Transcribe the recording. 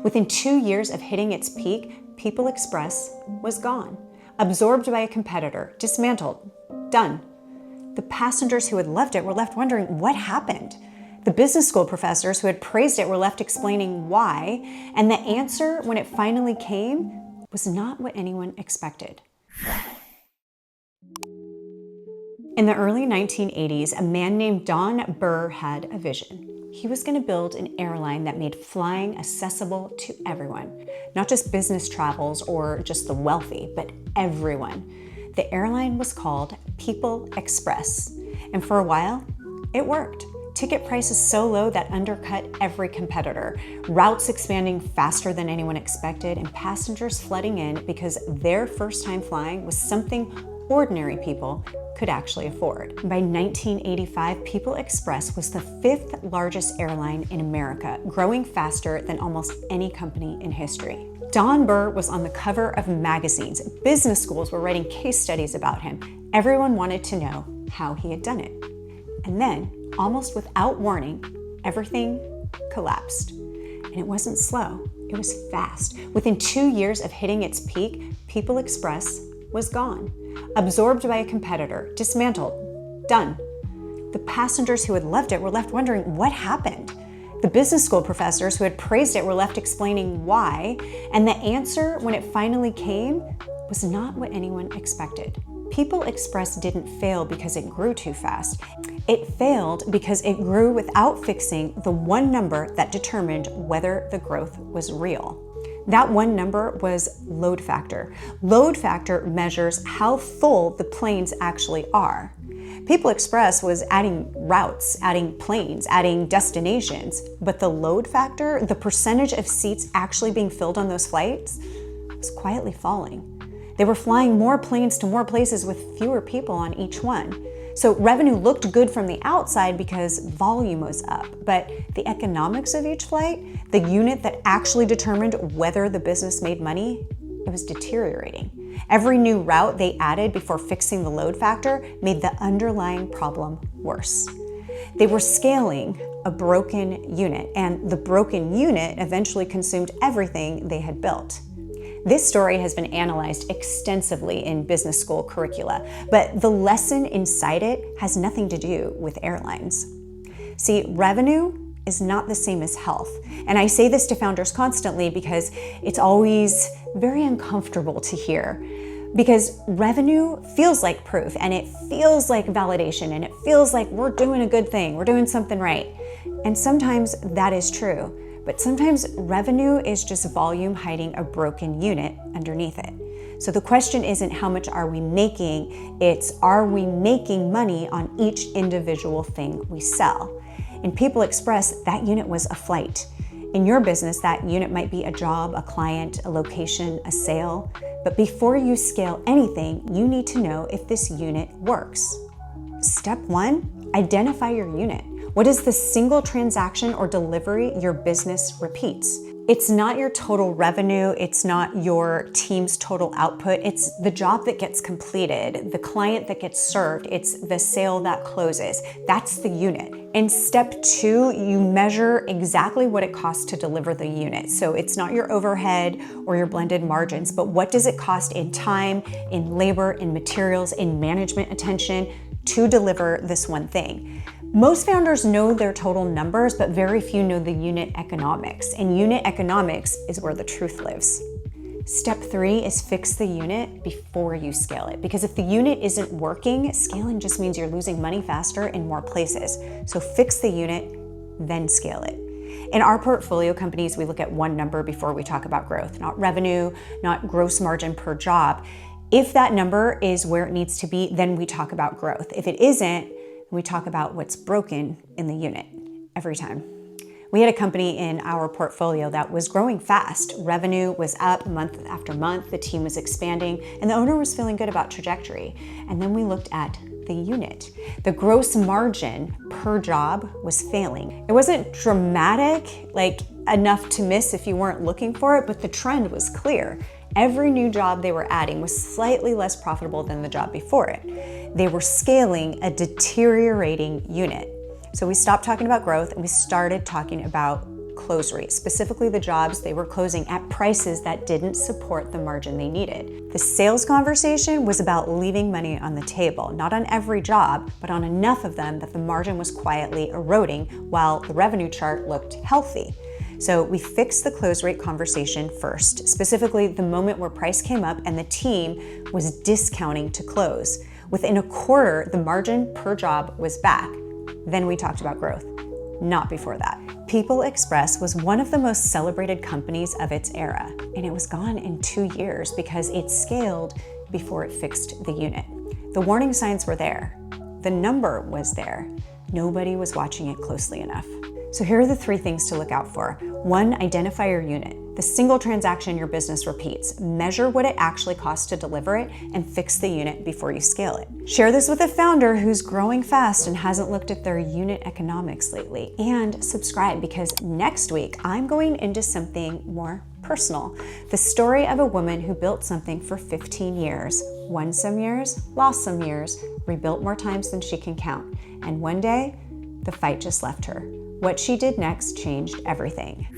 Within 2 years of hitting its peak, People Express was gone, absorbed by a competitor, dismantled, done. The passengers who had loved it were left wondering what happened. The business school professors who had praised it were left explaining why, and the answer, when it finally came, was not what anyone expected. In the early 1980s, a man named Don Burr had a vision. He was going to build an airline that made flying accessible to everyone, not just business travels or just the wealthy, but everyone. The airline was called People Express, and for a while, it worked. Ticket prices so low that undercut every competitor, routes expanding faster than anyone expected, and passengers flooding in because their first time flying was something ordinary people could actually afford. By 1985, People Express was the 5th largest airline in America, growing faster than almost any company in history. Don Burr was on the cover of magazines. Business schools were writing case studies about him. Everyone wanted to know how he had done it. And then, almost without warning, everything collapsed. And it wasn't slow, it was fast. Within 2 years of hitting its peak, People Express was gone, absorbed by a competitor, dismantled, done. The passengers who had loved it were left wondering what happened. The business school professors who had praised it were left explaining why, and the answer, when it finally came, was not what anyone expected. People Express didn't fail because it grew too fast. It failed because it grew without fixing the one number that determined whether the growth was real. That one number was load factor. Load factor measures how full the planes actually are. People Express was adding routes, adding planes, adding destinations, but the load factor, the percentage of seats actually being filled on those flights, was quietly falling. They were flying more planes to more places with fewer people on each one. So revenue looked good from the outside because volume was up, but the economics of each flight, the unit that actually determined whether the business made money, it was deteriorating. Every new route they added before fixing the load factor made the underlying problem worse. They were scaling a broken unit, and the broken unit eventually consumed everything they had built. This story has been analyzed extensively in business school curricula, but the lesson inside it has nothing to do with airlines. See, revenue is not the same as health. And I say this to founders constantly because it's always very uncomfortable to hear. Because revenue feels like proof, and it feels like validation, and it feels like we're doing a good thing, we're doing something right. And sometimes that is true. But sometimes revenue is just volume hiding a broken unit underneath it. So the question isn't how much are we making, it's are we making money on each individual thing we sell? In People Express, that unit was a flight. In your business, that unit might be a job, a client, a location, a sale. But before you scale anything, you need to know if this unit works. Step 1, identify your unit. What is the single transaction or delivery your business repeats? It's not your total revenue, it's not your team's total output, it's the job that gets completed, the client that gets served, it's the sale that closes. That's the unit. In step 2, you measure exactly what it costs to deliver the unit. So it's not your overhead or your blended margins, but what does it cost in time, in labor, in materials, in management attention to deliver this one thing? Most founders know their total numbers, but very few know the unit economics. And unit economics is where the truth lives. Step 3 is fix the unit before you scale it. Because if the unit isn't working, scaling just means you're losing money faster in more places. So fix the unit, then scale it. In our portfolio companies, we look at one number before we talk about growth, not revenue, not gross margin per job. If that number is where it needs to be, then we talk about growth. If it isn't, we talk about what's broken in the unit every time. We had a company in our portfolio that was growing fast. Revenue was up month after month, the team was expanding, and the owner was feeling good about trajectory. And then we looked at the unit. The gross margin per job was failing. It wasn't dramatic, like enough to miss if you weren't looking for it, but the trend was clear. Every new job they were adding was slightly less profitable than the job before it. They were scaling a deteriorating unit. So we stopped talking about growth and we started talking about close rate, specifically the jobs they were closing at prices that didn't support the margin they needed. The sales conversation was about leaving money on the table, not on every job, but on enough of them that the margin was quietly eroding while the revenue chart looked healthy. So we fixed the close rate conversation first, specifically the moment where price came up and the team was discounting to close. Within a quarter, the margin per job was back. Then we talked about growth, not before that. People Express was one of the most celebrated companies of its era, and it was gone in 2 years because it scaled before it fixed the unit. The warning signs were there. The number was there. Nobody was watching it closely enough. So here are the 3 things to look out for. 1, identify your unit, the single transaction your business repeats. Measure what it actually costs to deliver it and fix the unit before you scale it. Share this with a founder who's growing fast and hasn't looked at their unit economics lately. And subscribe, because next week I'm going into something more personal. The story of a woman who built something for 15 years, won some years, lost some years, rebuilt more times than she can count. And one day, the fight just left her. What she did next changed everything.